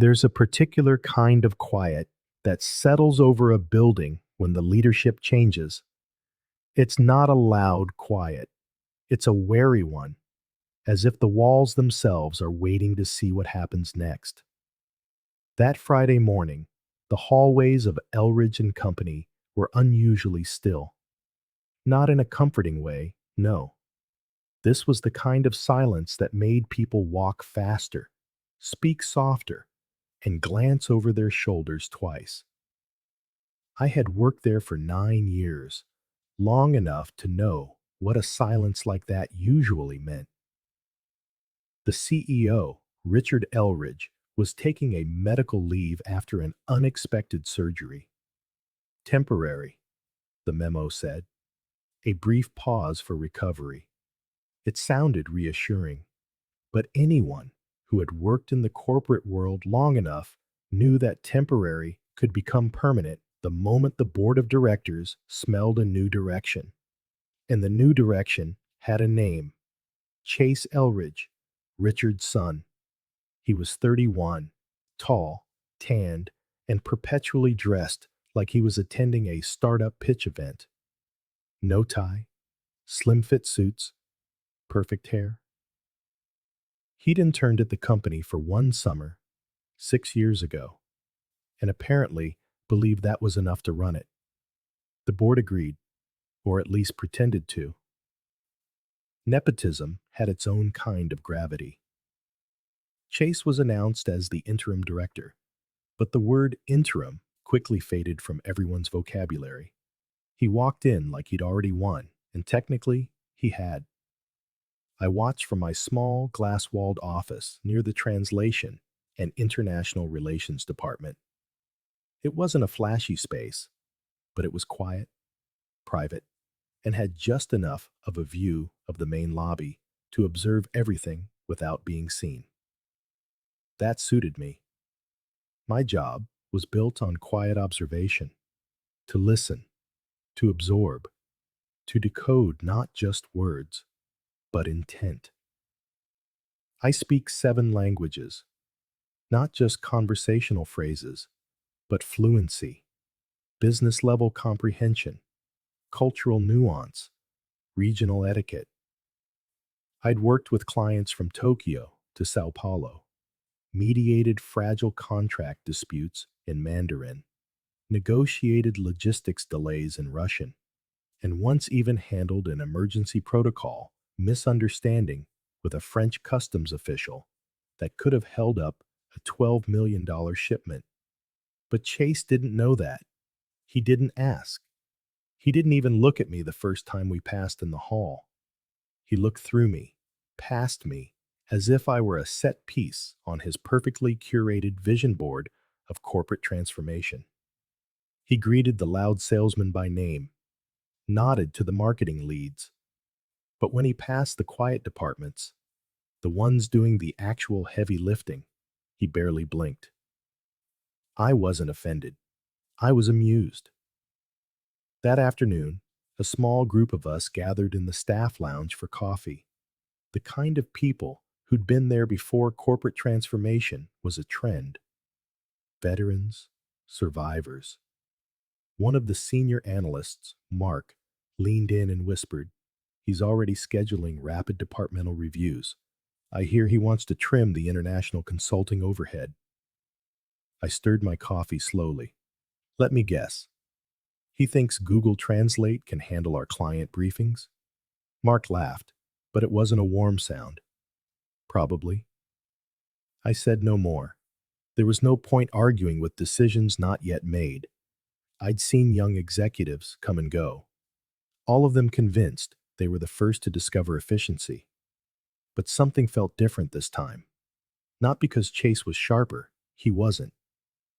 There's a particular kind of quiet that settles over a building when the leadership changes. It's not a loud quiet, it's a wary one, as if the walls themselves are waiting to see what happens next. That Friday morning, the hallways of Elridge and Company were unusually still. Not in a comforting way, no. This was the kind of silence that made people walk faster, speak softer, and glance over their shoulders twice. I had worked there for 9 years, long enough to know what a silence like that usually meant. The CEO, Richard Elridge, was taking a medical leave after an unexpected surgery. Temporary, the memo said, a brief pause for recovery. It sounded reassuring, but anyone who had worked in the corporate world long enough knew that temporary could become permanent the moment the board of directors smelled a new direction. And the new direction had a name: Chase Elridge, Richard's son. He was 31, tall, tanned, and perpetually dressed like he was attending a startup pitch event. No tie, slim fit suits, perfect hair. He'd interned at the company for one summer, 6 years ago, and apparently believed that was enough to run it. The board agreed, or at least pretended to. Nepotism had its own kind of gravity. Chase was announced as the interim director, but the word interim quickly faded from everyone's vocabulary. He walked in like he'd already won, and technically, he had. I watched from my small, glass-walled office near the translation and international relations department. It wasn't a flashy space, but it was quiet, private, and had just enough of a view of the main lobby to observe everything without being seen. That suited me. My job was built on quiet observation, to listen, to absorb, to decode not just words, but intent. I speak 7 languages, not just conversational phrases, but fluency, business level comprehension, cultural nuance, regional etiquette. I'd worked with clients from Tokyo to Sao Paulo, mediated fragile contract disputes in Mandarin, negotiated logistics delays in Russian, and once even handled an emergency protocol misunderstanding with a French customs official that could have held up a $12 million shipment. But Chase didn't know that. He didn't ask. He didn't even look at me the first time we passed in the hall. He looked through me, past me, as if I were a set piece on his perfectly curated vision board of corporate transformation. He greeted the loud salesman by name, nodded to the marketing leads. But when he passed the quiet departments, the ones doing the actual heavy lifting, he barely blinked. I wasn't offended. I was amused. That afternoon, a small group of us gathered in the staff lounge for coffee. The kind of people who'd been there before corporate transformation was a trend. Veterans, survivors. One of the senior analysts, Mark, leaned in and whispered, "He's already scheduling rapid departmental reviews. I hear he wants to trim the international consulting overhead." I stirred my coffee slowly. Let me guess. He thinks Google Translate can handle our client briefings? Mark laughed, but it wasn't a warm sound. Probably. I said no more. There was no point arguing with decisions not yet made. I'd seen young executives come and go, all of them convinced they were the first to discover efficiency. But something felt different this time. Not because Chase was sharper, he wasn't,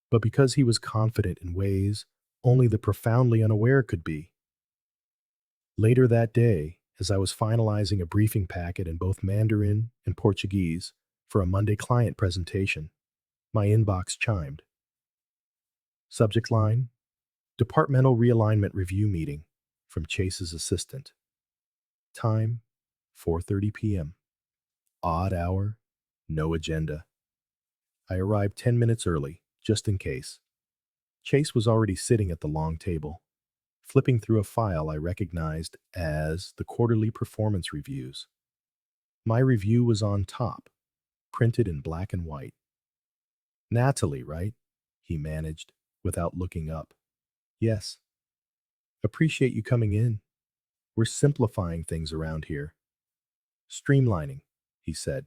but because he was confident in ways only the profoundly unaware could be. Later that day, as I was finalizing a briefing packet in both Mandarin and Portuguese for a Monday client presentation, my inbox chimed. Subject line: Departmental Realignment Review Meeting from Chase's assistant. Time: 4:30 p.m. Odd hour, no agenda. I arrived 10 minutes early, just in case. Chase was already sitting at the long table, flipping through a file I recognized as the quarterly performance reviews. My review was on top, printed in black and white. Natalie, right? He managed, without looking up. Yes. Appreciate you coming in. We're simplifying things around here. Streamlining, he said.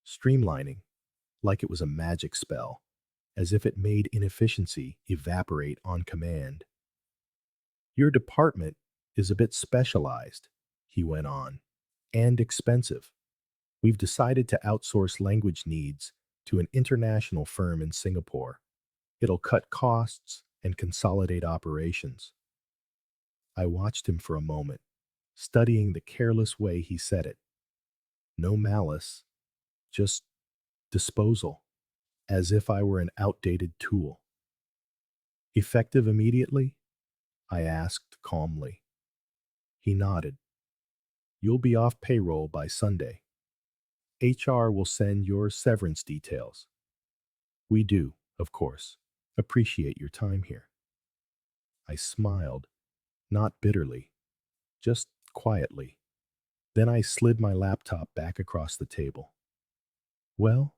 Streamlining, like it was a magic spell, as if it made inefficiency evaporate on command. Your department is a bit specialized, he went on, and expensive. We've decided to outsource language needs to an international firm in Singapore. It'll cut costs and consolidate operations. I watched him for a moment, studying the careless way he said it. No malice, just disposal, as if I were an outdated tool. Effective immediately? I asked calmly. He nodded. You'll be off payroll by Sunday. HR will send your severance details. We do, of course, appreciate your time here. I smiled, not bitterly, just quietly. Then I slid my laptop back across the table. Well,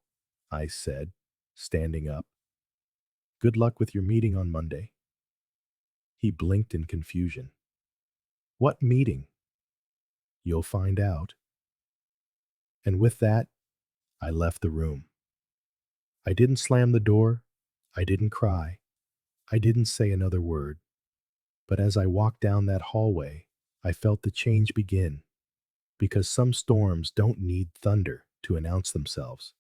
I said, standing up. Good luck with your meeting on Monday. He blinked in confusion. What meeting? You'll find out. And with that, I left the room. I didn't slam the door. I didn't cry. I didn't say another word. But as I walked down that hallway, I felt the change begin. Because some storms don't need thunder to announce themselves.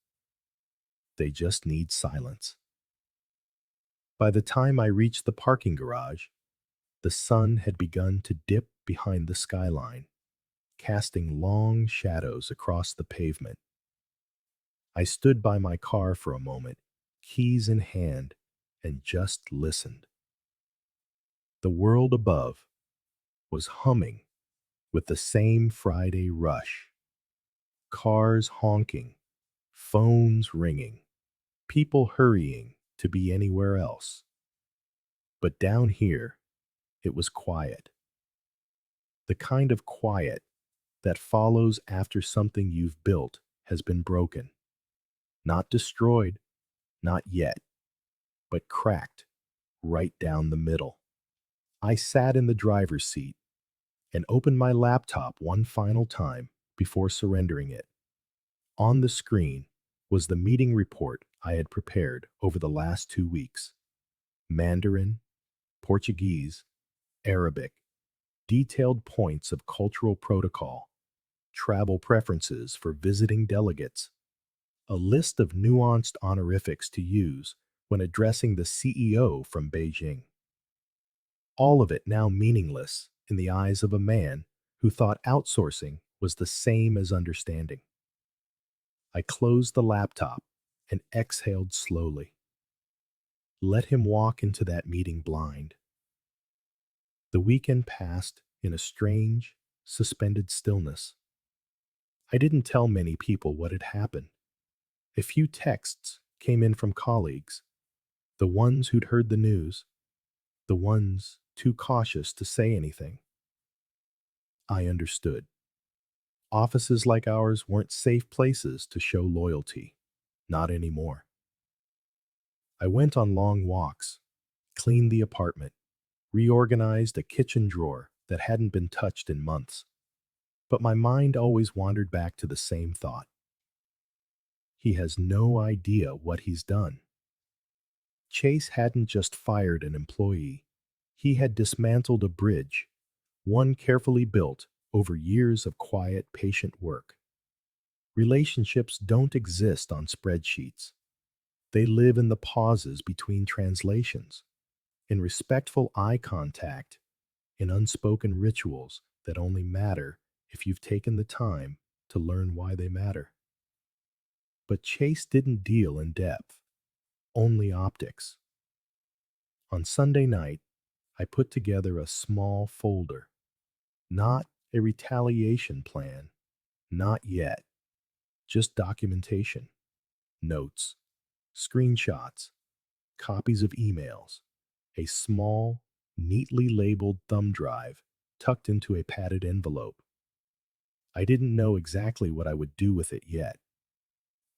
They just need silence. By the time I reached the parking garage, the sun had begun to dip behind the skyline, casting long shadows across the pavement. I stood by my car for a moment, keys in hand, and just listened. The world above was humming with the same Friday rush. Cars honking, phones ringing, people hurrying to be anywhere else. But down here, it was quiet. The kind of quiet that follows after something you've built has been broken. Not destroyed, not yet, but cracked right down the middle. I sat in the driver's seat and opened my laptop one final time before surrendering it. On the screen was the meeting report I had prepared over the last 2 weeks. Mandarin, Portuguese, Arabic, detailed points of cultural protocol, travel preferences for visiting delegates, a list of nuanced honorifics to use when addressing the CEO from Beijing. All of it now meaningless in the eyes of a man who thought outsourcing was the same as understanding. I closed the laptop and exhaled slowly. Let him walk into that meeting blind. The weekend passed in a strange, suspended stillness. I didn't tell many people what had happened. A few texts came in from colleagues, the ones who'd heard the news, the ones too cautious to say anything. I understood. Offices like ours weren't safe places to show loyalty. Not anymore. I went on long walks, cleaned the apartment, reorganized a kitchen drawer that hadn't been touched in months. But my mind always wandered back to the same thought. He has no idea what he's done. Chase hadn't just fired an employee. He had dismantled a bridge, one carefully built over years of quiet, patient work. Relationships don't exist on spreadsheets. They live in the pauses between translations, in respectful eye contact, in unspoken rituals that only matter if you've taken the time to learn why they matter. But Chase didn't deal in depth, only optics. On Sunday night, I put together a small folder. Not a retaliation plan, not yet, just documentation, notes, screenshots, copies of emails, a small, neatly labeled thumb drive tucked into a padded envelope. I didn't know exactly what I would do with it yet,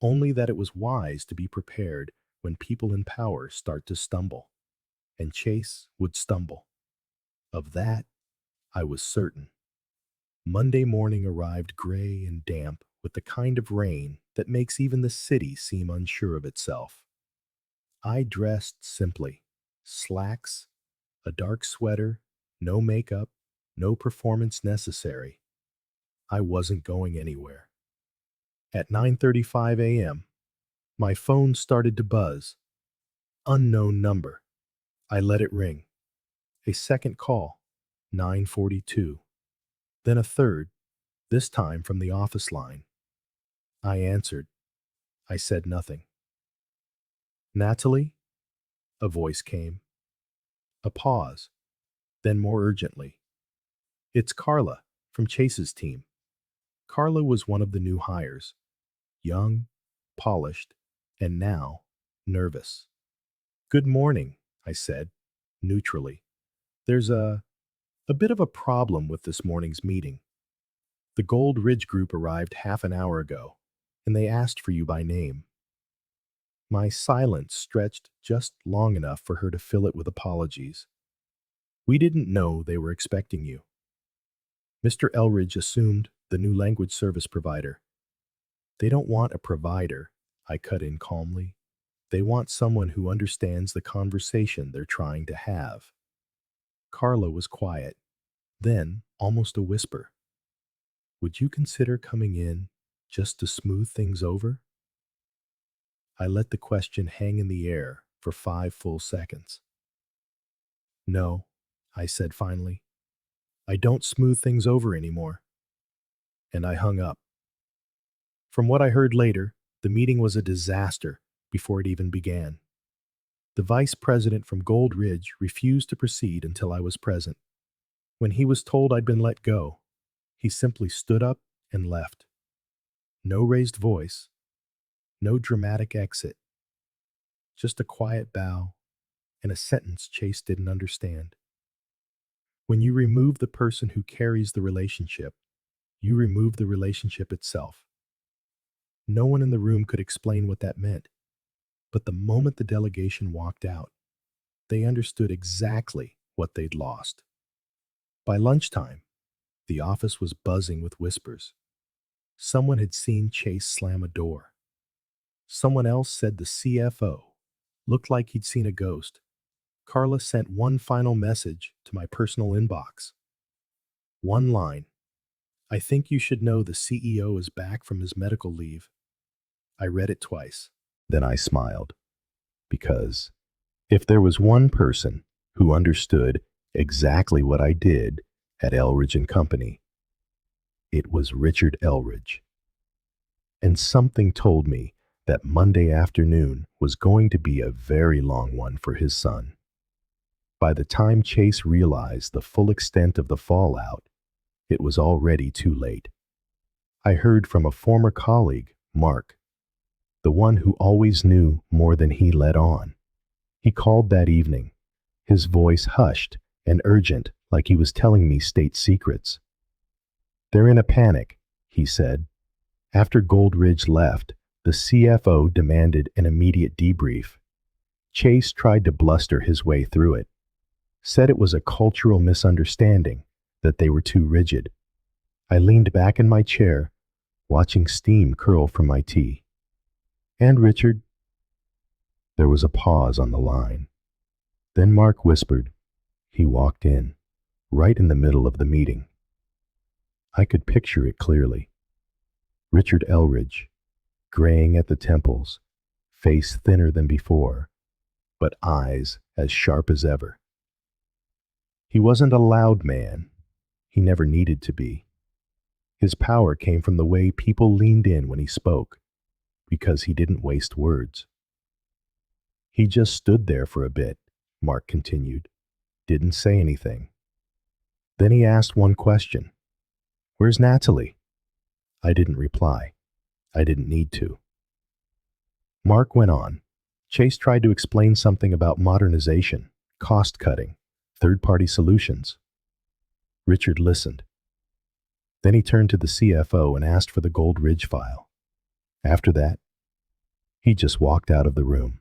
only that it was wise to be prepared when people in power start to stumble, and Chase would stumble. Of that, I was certain. Monday morning arrived gray and damp with the kind of rain that makes even the city seem unsure of itself. I dressed simply: slacks, a dark sweater, no makeup, no performance necessary. I wasn't going anywhere. At 9:35 a.m., my phone started to buzz. Unknown number. I let it ring. A second call, 9:42. Then a third, this time from the office line. I answered. I said nothing. Natalie? A voice came. A pause. Then more urgently. It's Carla, from Chase's team. Carla was one of the new hires. Young, polished, and now nervous. Good morning, I said, neutrally. There's a bit of a problem with this morning's meeting. The Gold Ridge group arrived half an hour ago, and they asked for you by name. My silence stretched just long enough for her to fill it with apologies. We didn't know they were expecting you. Mr. Elridge assumed the new language service provider. They don't want a provider, I cut in calmly. They want someone who understands the conversation they're trying to have. Carla was quiet. Then, almost a whisper. Would you consider coming in just to smooth things over? I let the question hang in the air for 5 full seconds. No, I said finally. I don't smooth things over anymore. And I hung up. From what I heard later, the meeting was a disaster before it even began. The vice president from Gold Ridge refused to proceed until I was present. When he was told I'd been let go, he simply stood up and left. No raised voice, no dramatic exit, just a quiet bow and a sentence Chase didn't understand. When you remove the person who carries the relationship, you remove the relationship itself. No one in the room could explain what that meant, but the moment the delegation walked out, they understood exactly what they'd lost. By lunchtime, the office was buzzing with whispers. Someone had seen Chase slam a door. Someone else said the CFO looked like he'd seen a ghost. Carla sent one final message to my personal inbox. One line. I think you should know the CEO is back from his medical leave. I read it twice. Then I smiled. Because if there was one person who understood exactly what I did at Elridge Company, it was Richard Elridge. And something told me that Monday afternoon was going to be a very long one for his son. By the time Chase realized the full extent of the fallout, it was already too late. I heard from a former colleague, Mark, the one who always knew more than he let on. He called that evening, his voice hushed and urgent like he was telling me state secrets. They're in a panic, he said. After Gold Ridge left, the CFO demanded an immediate debrief. Chase tried to bluster his way through it, said it was a cultural misunderstanding, that they were too rigid. I leaned back in my chair, watching steam curl from my tea. And Richard? There was a pause on the line. Then Mark whispered. He walked in, right in the middle of the meeting. I could picture it clearly. Richard Elridge, graying at the temples, face thinner than before, but eyes as sharp as ever. He wasn't a loud man. He never needed to be. His power came from the way people leaned in when he spoke, because he didn't waste words. He just stood there for a bit, Mark continued, didn't say anything. Then he asked one question. Where's Natalie? I didn't reply. I didn't need to. Mark went on. Chase tried to explain something about modernization, cost cutting, third-party solutions. Richard listened. Then he turned to the CFO and asked for the Gold Ridge file. After that, he just walked out of the room.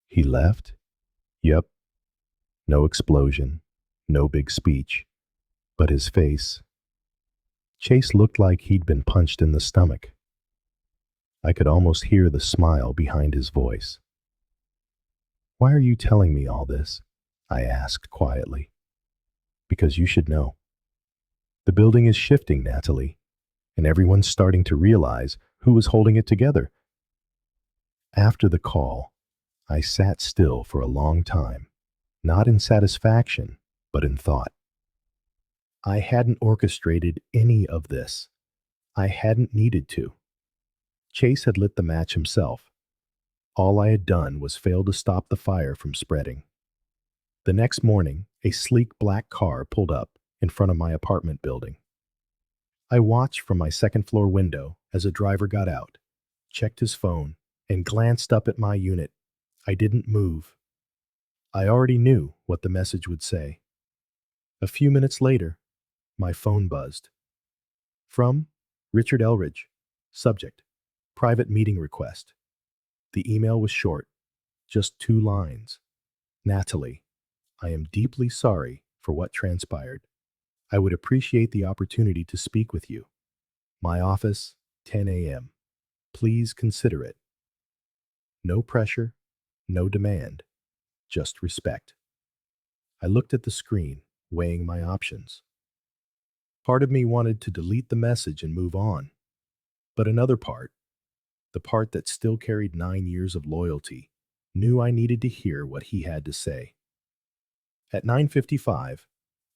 He left? Yup. No explosion, no big speech, but his face. Chase looked like he'd been punched in the stomach. I could almost hear the smile behind his voice. Why are you telling me all this? I asked quietly. Because you should know. The building is shifting, Natalie, and everyone's starting to realize who was holding it together. After the call, I sat still for a long time, not in satisfaction, but in thought. I hadn't orchestrated any of this. I hadn't needed to. Chase had lit the match himself. All I had done was fail to stop the fire from spreading. The next morning, a sleek black car pulled up in front of my apartment building. I watched from my second-floor window as a driver got out, checked his phone, and glanced up at my unit. I didn't move. I already knew what the message would say. A few minutes later, my phone buzzed. From Richard Elridge. Subject: private meeting request. The email was short, just 2 lines. Natalie, I am deeply sorry for what transpired. I would appreciate the opportunity to speak with you. My office, 10 a.m. Please consider it. No pressure, no demand, just respect. I looked at the screen, weighing my options. Part of me wanted to delete the message and move on, but another part, the part that still carried 9 years of loyalty, knew I needed to hear what he had to say. At 9:55,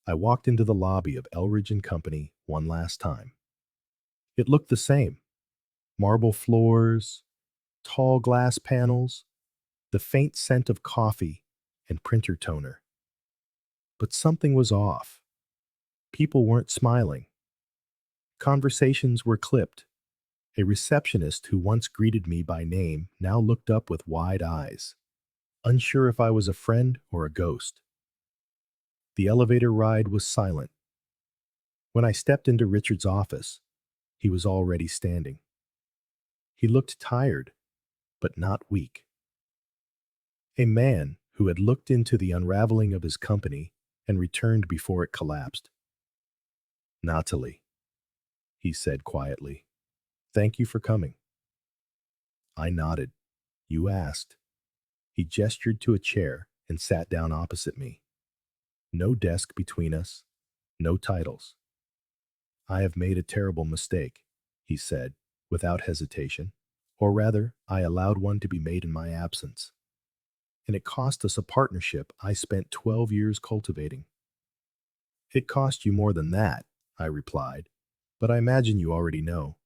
I walked into the lobby of Elridge Company one last time. It looked the same. Marble floors, tall glass panels, the faint scent of coffee and printer toner. But something was off. People weren't smiling. Conversations were clipped. A receptionist who once greeted me by name now looked up with wide eyes, unsure if I was a friend or a ghost. The elevator ride was silent. When I stepped into Richard's office, he was already standing. He looked tired, but not weak. A man who had looked into the unraveling of his company and returned before it collapsed. Natalie, he said quietly, thank you for coming. I nodded. You asked. He gestured to a chair and sat down opposite me. No desk between us, no titles. I have made a terrible mistake, he said, without hesitation. Or rather, I allowed one to be made in my absence. And it cost us a partnership I spent 12 years cultivating. It cost you more than that, I replied, but I imagine you already know.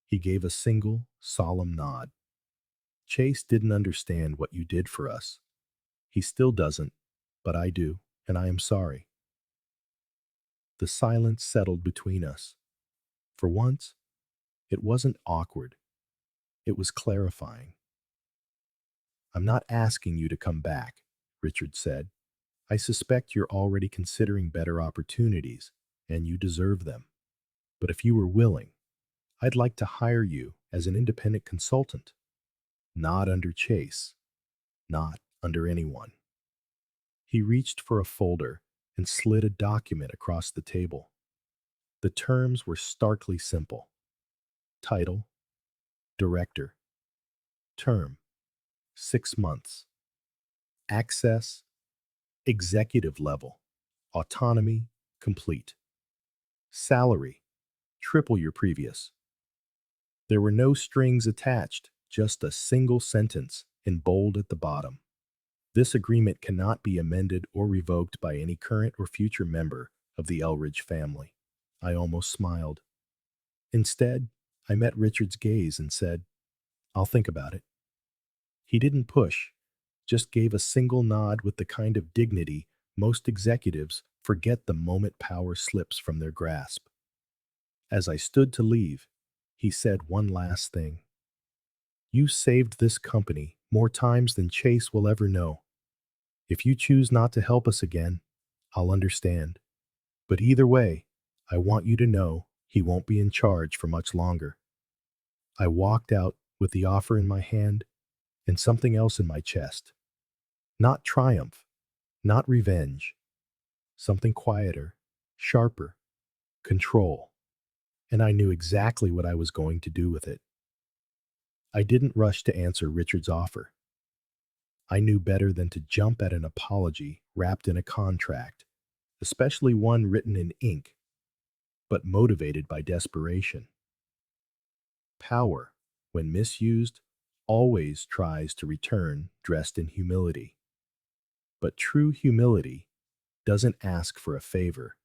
He gave a single, solemn nod. Chase didn't understand what you did for us. He still doesn't, but I do, and I am sorry. The silence settled between us. For once, it wasn't awkward. It was clarifying. I'm not asking you to come back, Richard said. I suspect you're already considering better opportunities, and you deserve them. But if you were willing, I'd like to hire you as an independent consultant. Not under Chase. Not under anyone. He reached for a folder and slid a document across the table. The terms were starkly simple. Title: Director. Term: 6 months. Access: Executive level. Autonomy: complete. Salary: triple your previous. There were no strings attached, just a single sentence in bold at the bottom. This agreement cannot be amended or revoked by any current or future member of the Elridge family. I almost smiled. Instead, I met Richard's gaze and said, I'll think about it. He didn't push, just gave a single nod with the kind of dignity most executives forget the moment power slips from their grasp. As I stood to leave, he said one last thing. You saved this company more times than Chase will ever know. If you choose not to help us again, I'll understand. But either way, I want you to know he won't be in charge for much longer. I walked out with the offer in my hand and something else in my chest. Not triumph, not revenge, something quieter, sharper, control. And I knew exactly what I was going to do with it. I didn't rush to answer Richard's offer. I knew better than to jump at an apology wrapped in a contract, especially one written in ink, but motivated by desperation. Power, when misused, always tries to return dressed in humility. But true humility doesn't ask for a favor.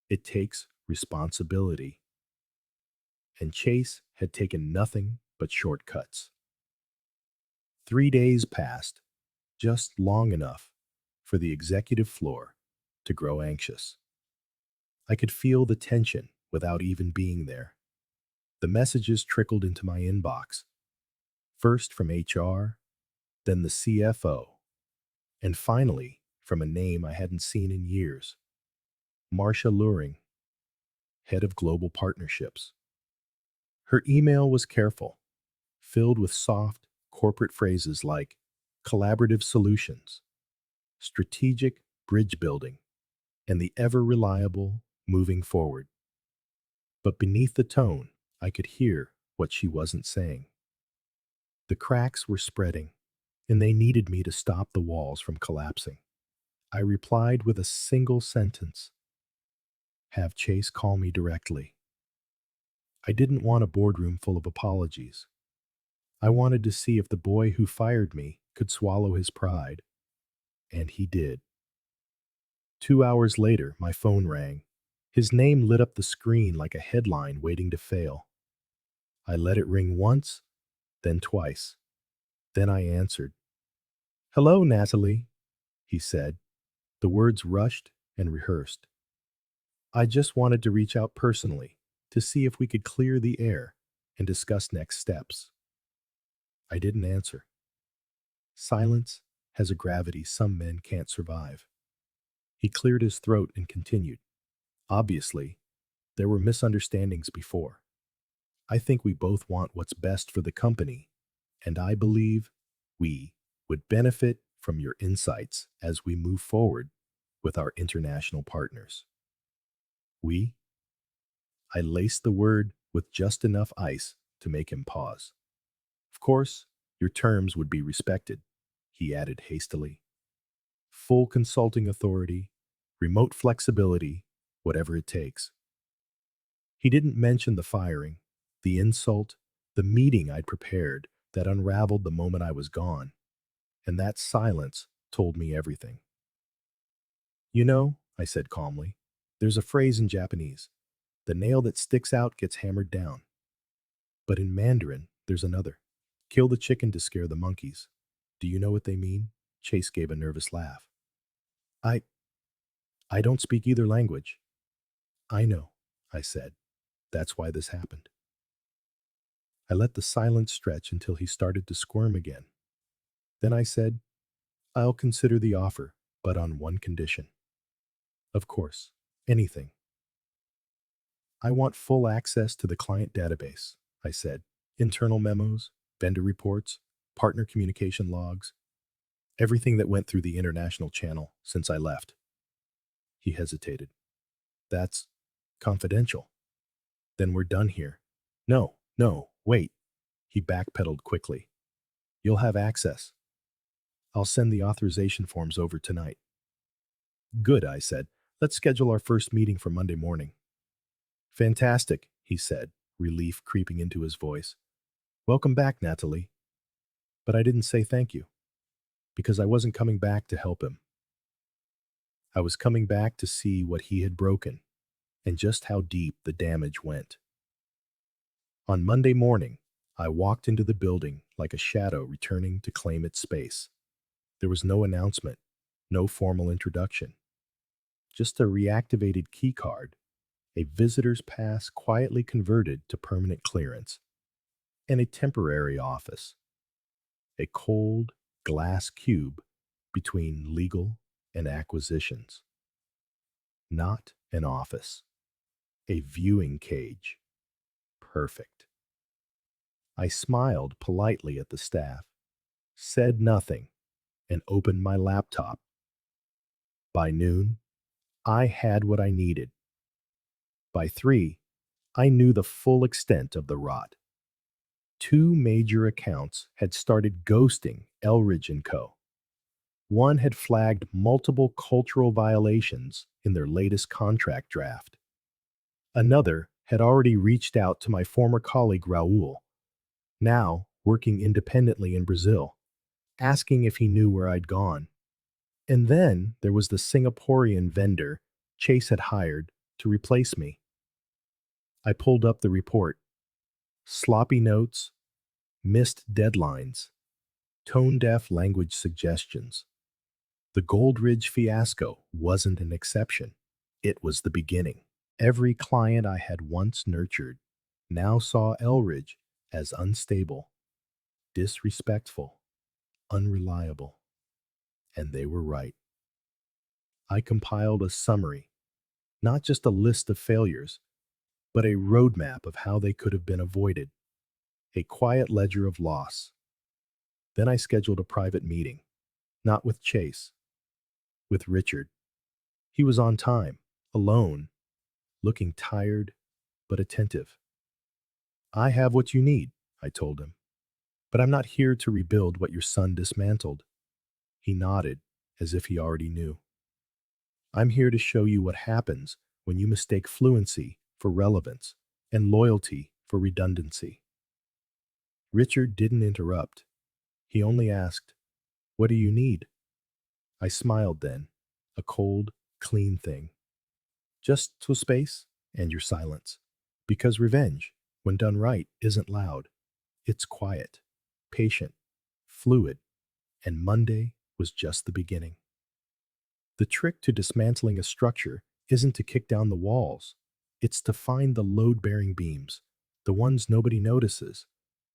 It takes responsibility. And Chase had taken nothing but shortcuts. 3 days passed, just long enough for the executive floor to grow anxious. I could feel the tension without even being there. The messages trickled into my inbox, first from HR, then the CFO, and finally from a name I hadn't seen in years, Marcia Luring, head of global partnerships. Her email was careful, filled with soft corporate phrases like collaborative solutions, strategic bridge building, and the ever reliable moving forward. But beneath the tone, I could hear what she wasn't saying. The cracks were spreading, and they needed me to stop the walls from collapsing. I replied with a single sentence: have Chase call me directly. I didn't want a boardroom full of apologies. I wanted to see if the boy who fired me could swallow his pride, and he did. 2 hours later, my phone rang. His name lit up the screen like a headline waiting to fail. I let it ring once, then twice. Then I answered. "Hello, Natalie," he said. The words rushed and rehearsed. "I just wanted to reach out personally to see if we could clear the air and discuss next steps." I didn't answer. Silence has a gravity some men can't survive. He cleared his throat and continued. "Obviously, there were misunderstandings before. I think we both want what's best for the company, and I believe we would benefit from your insights as we move forward with our international partners." We? I laced the word with just enough ice to make him pause. "Of course, your terms would be respected," he added hastily. "Full consulting authority, remote flexibility, whatever it takes." He didn't mention the firing, the insult, the meeting I'd prepared that unraveled the moment I was gone, and that silence told me everything. "You know," I said calmly, "there's a phrase in Japanese: the nail that sticks out gets hammered down. But in Mandarin, there's another: kill the chicken to scare the monkeys. Do you know what they mean?" Chase gave a nervous laugh. I, I don't speak either language." "I know," I said. "That's why this happened." I let the silence stretch until he started to squirm again. Then I said, "I'll consider the offer, but on one condition." "Of course, anything." "I want full access to the client database," I said. "Internal memos, vendor reports, partner communication logs, everything that went through the international channel since I left." He hesitated. "That's confidential." "Then we're done here." "No, no, wait." He backpedaled quickly. "You'll have access. I'll send the authorization forms over tonight." "Good," I said. "Let's schedule our first meeting for Monday morning." "Fantastic," he said, relief creeping into his voice. "Welcome back, Natalie." But I didn't say thank you, because I wasn't coming back to help him. I was coming back to see what he had broken and just how deep the damage went. On Monday morning, I walked into the building like a shadow returning to claim its space. There was no announcement, no formal introduction, just a reactivated keycard, a visitor's pass quietly converted to permanent clearance, and a temporary office. a cold glass cube between legal and acquisitions. Not an office, a viewing cage. Perfect. I smiled politely at the staff, said nothing, and opened my laptop. By noon, I had what I needed. By 3, I knew the full extent of the rot. 2 major accounts had started ghosting Elridge & Co. One had flagged multiple cultural violations in their latest contract draft. Another had already reached out to my former colleague Raul, now working independently in Brazil, asking if he knew where I'd gone. And then there was the Singaporean vendor Chase had hired to replace me. I pulled up the report. Sloppy notes, missed deadlines, tone-deaf language suggestions. The Goldridge fiasco wasn't an exception. It was the beginning. Every client I had once nurtured now saw Elridge as unstable, disrespectful, unreliable. And they were right. I compiled a summary, not just a list of failures, but a roadmap of how they could have been avoided, a quiet ledger of loss. Then I scheduled a private meeting, not with Chase, with Richard. He was on time, alone, looking tired but attentive. I have what you need, I told him, but I'm not here to rebuild what your son dismantled. He nodded, as if he already knew. I'm here to show you what happens when you mistake fluency for relevance and loyalty for redundancy. Richard didn't interrupt. He only asked, "What do you need?" I smiled then, a cold, clean thing. Just to space and your silence. Because revenge, when done right, isn't loud. It's quiet, patient, fluid, and Monday was just the beginning. The trick to dismantling a structure isn't to kick down the walls. It's to find the load-bearing beams, the ones nobody notices,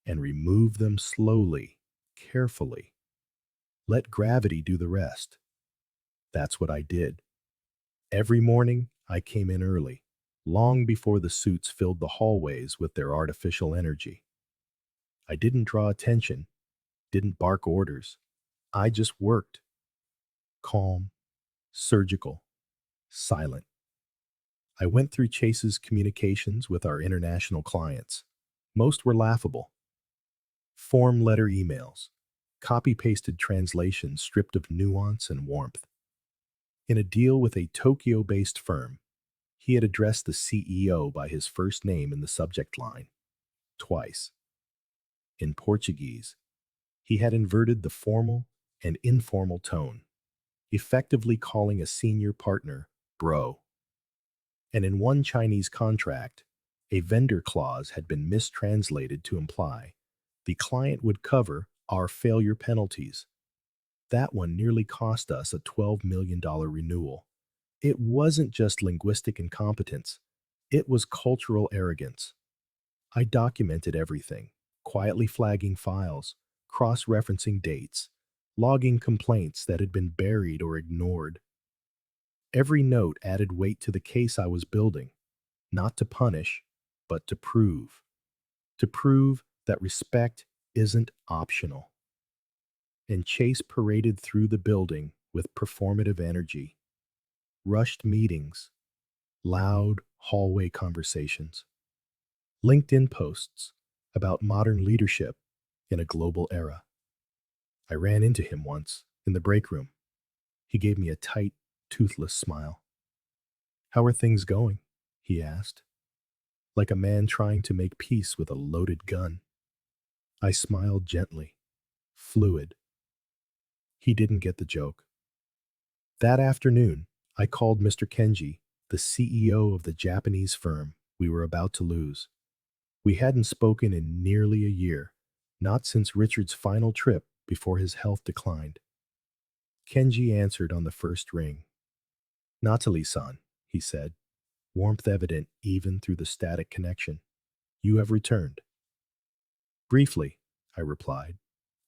and remove them slowly, carefully. Let gravity do the rest. That's what I did. Every morning, I came in early, long before the suits filled the hallways with their artificial energy. I didn't draw attention, didn't bark orders. I just worked. Calm, surgical, silent. I went through Chase's communications with our international clients. Most were laughable. Form letter emails, copy-pasted translations stripped of nuance and warmth. In a deal with a Tokyo-based firm, he had addressed the CEO by his first name in the subject line, twice. In Portuguese, he had inverted the formal and informal tone, effectively calling a senior partner bro. And in one Chinese contract, a vendor clause had been mistranslated to imply the client would cover our failure penalties. That one nearly cost us a $12 million renewal. It wasn't just linguistic incompetence, it was cultural arrogance. I documented everything, quietly flagging files, cross-referencing dates, logging complaints that had been buried or ignored. Every note added weight to the case I was building, not to punish, but to prove. To prove that respect isn't optional. And Chase paraded through the building with performative energy. Rushed meetings, loud hallway conversations, LinkedIn posts about modern leadership in a global era. I ran into him once in the break room. He gave me a tight, toothless smile. "How are things going?" he asked, like a man trying to make peace with a loaded gun. I smiled gently, fluid. He didn't get the joke. That afternoon, I called Mr. Kenji, the CEO of the Japanese firm we were about to lose. We hadn't spoken in nearly a year, not since Richard's final trip before his health declined. Kenji answered on the first ring. "Natali-san," he said, warmth evident even through the static connection. "You have returned." "Briefly," I replied,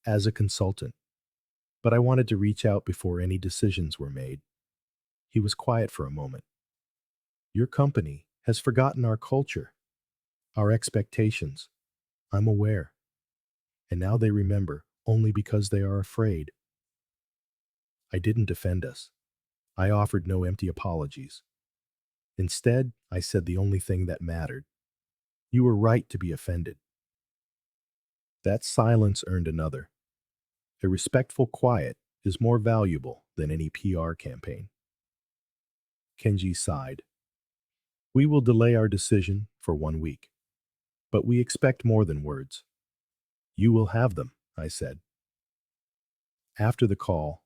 as a consultant, but I wanted to reach out before any decisions were made. He was quiet for a moment. Your company has forgotten our culture, our expectations. I'm aware. And now they remember only because they are afraid. I didn't defend us. I offered no empty apologies. Instead, I said the only thing that mattered. You were right to be offended. That silence earned another. A respectful quiet is more valuable than any PR campaign. Kenji sighed. We will delay our decision for 1 week, but we expect more than words. You will have them, I said. After the call,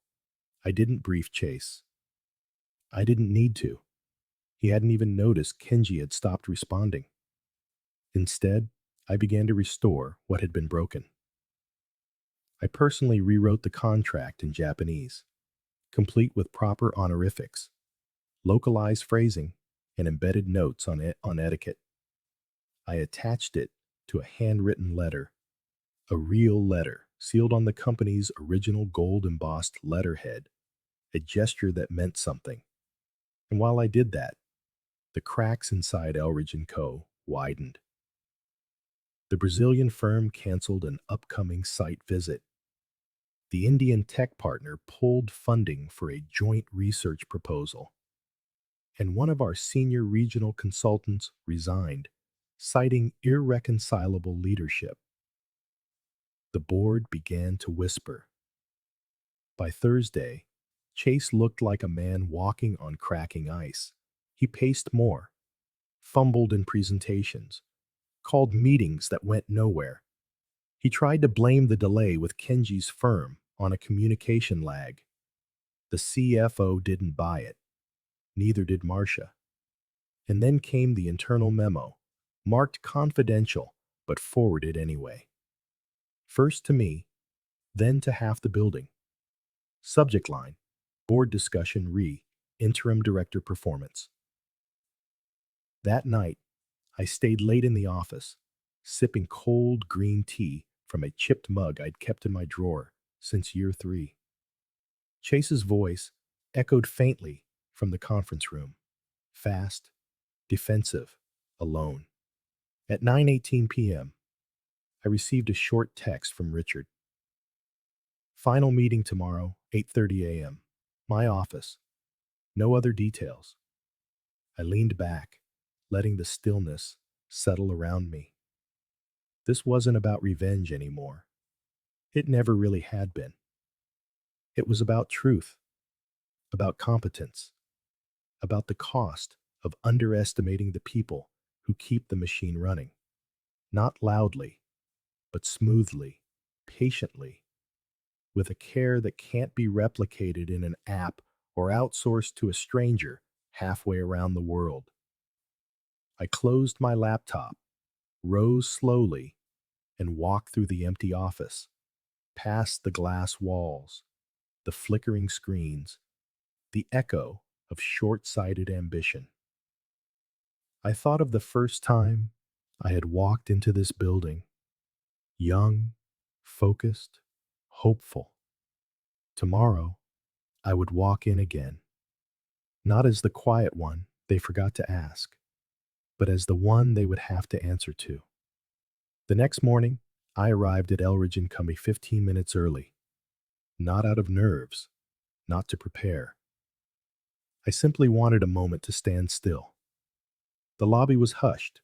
I didn't brief Chase. I didn't need to. He hadn't even noticed Kenji had stopped responding. Instead, I began to restore what had been broken. I personally rewrote the contract in Japanese, complete with proper honorifics, localized phrasing, and embedded notes on etiquette. I attached it to a handwritten letter, a real letter, sealed on the company's original gold-embossed letterhead, a gesture that meant something. And while I did that, the cracks inside Elridge Co. widened. The Brazilian firm canceled an upcoming site visit. The Indian tech partner pulled funding for a joint research proposal. And one of our senior regional consultants resigned, citing irreconcilable leadership. The board began to whisper. By Thursday, Chase looked like a man walking on cracking ice. He paced more, fumbled in presentations, called meetings that went nowhere. He tried to blame the delay with Kenji's firm on a communication lag. The CFO didn't buy it. Neither did Marcia. And then came the internal memo, marked confidential, but forwarded anyway. First to me, then to half the building. Subject line, board discussion interim director performance. That night, I stayed late in the office, sipping cold green tea from a chipped mug I'd kept in my drawer since year 3. Chase's voice echoed faintly from the conference room, fast, defensive, alone. At 9:18 p.m., I received a short text from Richard. Final meeting tomorrow, 8:30 a.m. My office. No other details. I leaned back, letting the stillness settle around me. This wasn't about revenge anymore. It never really had been. It was about truth, about competence, about the cost of underestimating the people who keep the machine running. Not loudly, but smoothly, patiently, with a care that can't be replicated in an app or outsourced to a stranger halfway around the world. I closed my laptop, rose slowly, and walked through the empty office, past the glass walls, the flickering screens, the echo of short-sighted ambition. I thought of the first time I had walked into this building, young, focused, hopeful. Tomorrow, I would walk in again, not as the quiet one they forgot to ask, but as the one they would have to answer to. The next morning, I arrived at Elridge Company 15 minutes early, not out of nerves, not to prepare. I simply wanted a moment to stand still. The lobby was hushed,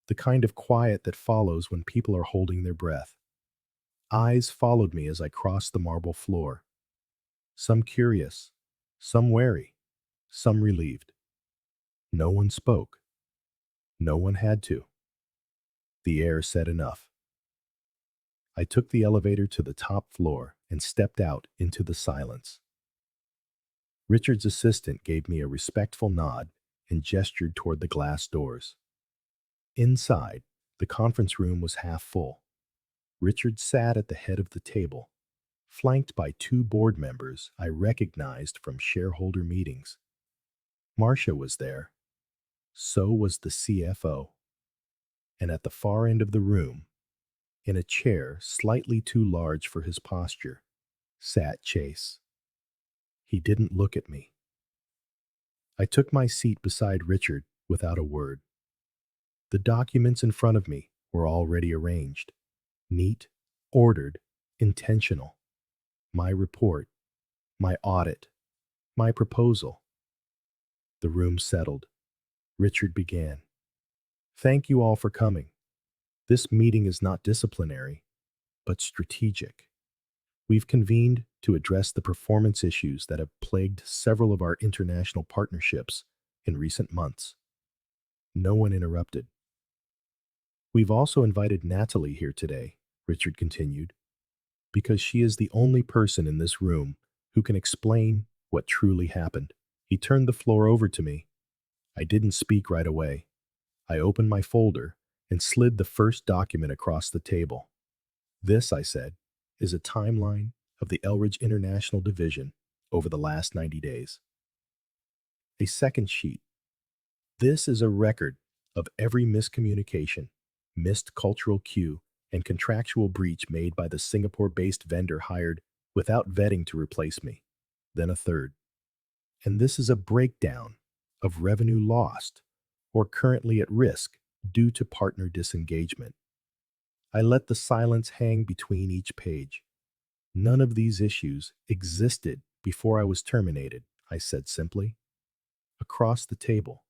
the kind of quiet that follows when people are holding their breath. Eyes followed me as I crossed the marble floor. Some curious, some wary, some relieved. No one spoke. No one had to. The air said enough. I took the elevator to the top floor and stepped out into the silence. Richard's assistant gave me a respectful nod and gestured toward the glass doors. Inside, the conference room was half full. Richard sat at the head of the table, flanked by 2 board members I recognized from shareholder meetings. Marcia was there. So was the CFO. And at the far end of the room, In a chair slightly too large for his posture sat Chase. He didn't look at me. I took my seat beside Richard without a word. The documents in front of me were already arranged. Neat, ordered, intentional. My report, my audit, my proposal. The room settled. Richard began. Thank you all for coming. This meeting is not disciplinary, but strategic. We've convened to address the performance issues that have plagued several of our international partnerships in recent months. No one interrupted. We've also invited Natalie here today, Richard continued, because she is the only person in this room who can explain what truly happened. He turned the floor over to me. I didn't speak right away. I opened my folder and slid the first document across the table. This, I said, is a timeline of the Elridge International Division over the last 90 days. A second sheet. This is a record of every miscommunication, missed cultural cue, and contractual breach made by the Singapore-based vendor hired without vetting to replace me. Then a third. And this is a breakdown of revenue lost or currently at risk due to partner disengagement. I let the silence hang between each page. None of these issues existed before I was terminated, I said simply. Across the table,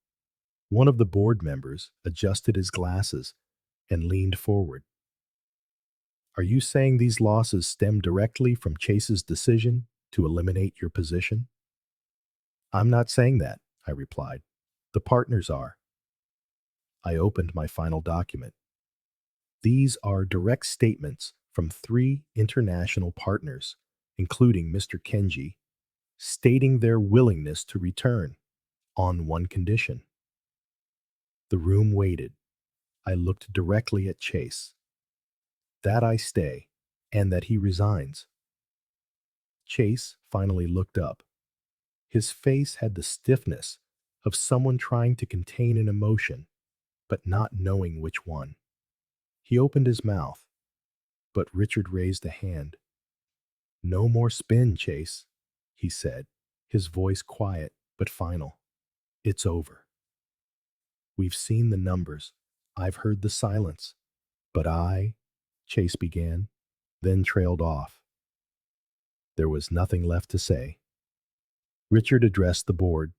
one of the board members adjusted his glasses and leaned forward. Are you saying these losses stem directly from Chase's decision to eliminate your position? I'm not saying that, I replied. The partners are. I opened my final document. These are direct statements from 3 international partners, including Mr. Kenji, stating their willingness to return on one condition. The room waited. I looked directly at Chase. That I stay, and that he resigns. Chase finally looked up. His face had the stiffness of someone trying to contain an emotion, but not knowing which one. He opened his mouth, but Richard raised a hand. No more spin, Chase, he said, his voice quiet but final. It's over. We've seen the numbers. I've heard the silence. But Chase began, then trailed off. There was nothing left to say. Richard addressed the board.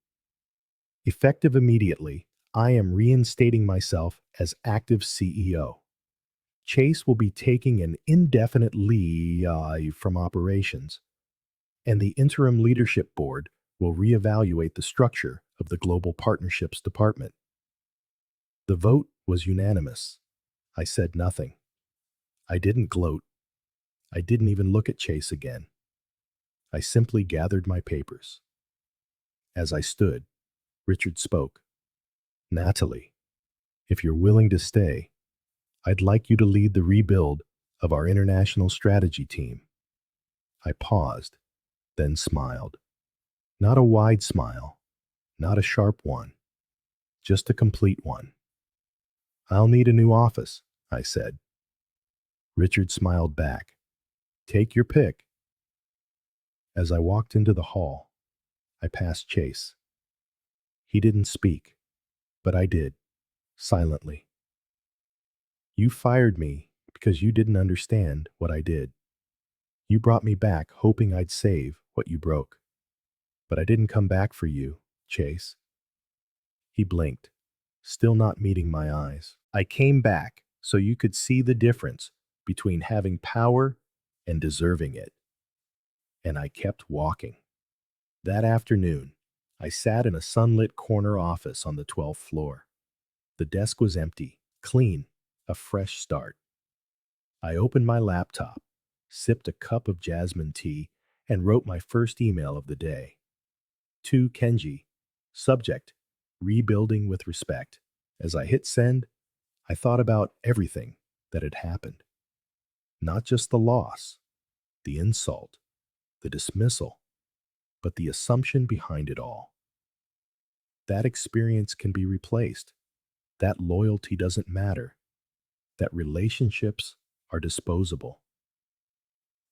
Effective immediately, I am reinstating myself as active CEO. Chase will be taking an indefinite leave from operations, and the interim leadership board will reevaluate the structure of the Global Partnerships Department. The vote was unanimous. I said nothing. I didn't gloat. I didn't even look at Chase again. I simply gathered my papers. As I stood, Richard spoke. Natalie, if you're willing to stay, I'd like you to lead the rebuild of our international strategy team. I paused, then smiled. Not a wide smile, not a sharp one, just a complete one. I'll need a new office, I said. Richard smiled back. Take your pick. As I walked into the hall, I passed Chase. He didn't speak, but I did, silently. You fired me because you didn't understand what I did. You brought me back hoping I'd save what you broke. But I didn't come back for you, Chase. He blinked, still not meeting my eyes. I came back so you could see the difference between having power and deserving it. And I kept walking. That afternoon, I sat in a sunlit corner office on the 12th floor. The desk was empty, clean, a fresh start. I opened my laptop, sipped a cup of jasmine tea, and wrote my first email of the day. To Kenji. Subject: Rebuilding with respect. As I hit send, I thought about everything that had happened. Not just the loss, the insult, the dismissal, but the assumption behind it all. That experience can be replaced. That loyalty doesn't matter. That relationships are disposable.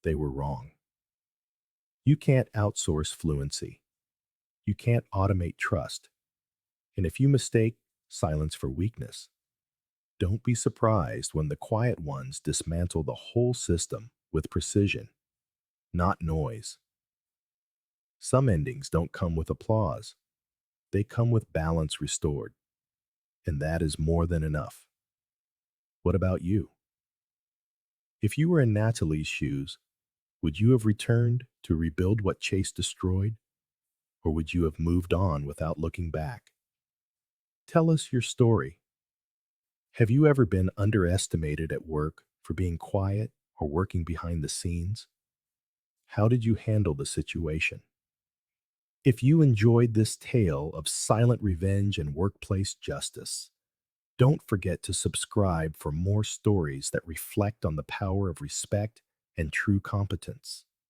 They were wrong. You can't outsource fluency. You can't automate trust. And if you mistake silence for weakness, don't be surprised when the quiet ones dismantle the whole system with precision, not noise. Some endings don't come with applause. They come with balance restored, and that is more than enough. What about you? If you were in Natalie's shoes, would you have returned to rebuild what Chase destroyed, or would you have moved on without looking back? Tell us your story. Have you ever been underestimated at work for being quiet or working behind the scenes? How did you handle the situation? If you enjoyed this tale of silent revenge and workplace justice, don't forget to subscribe for more stories that reflect on the power of respect and true competence.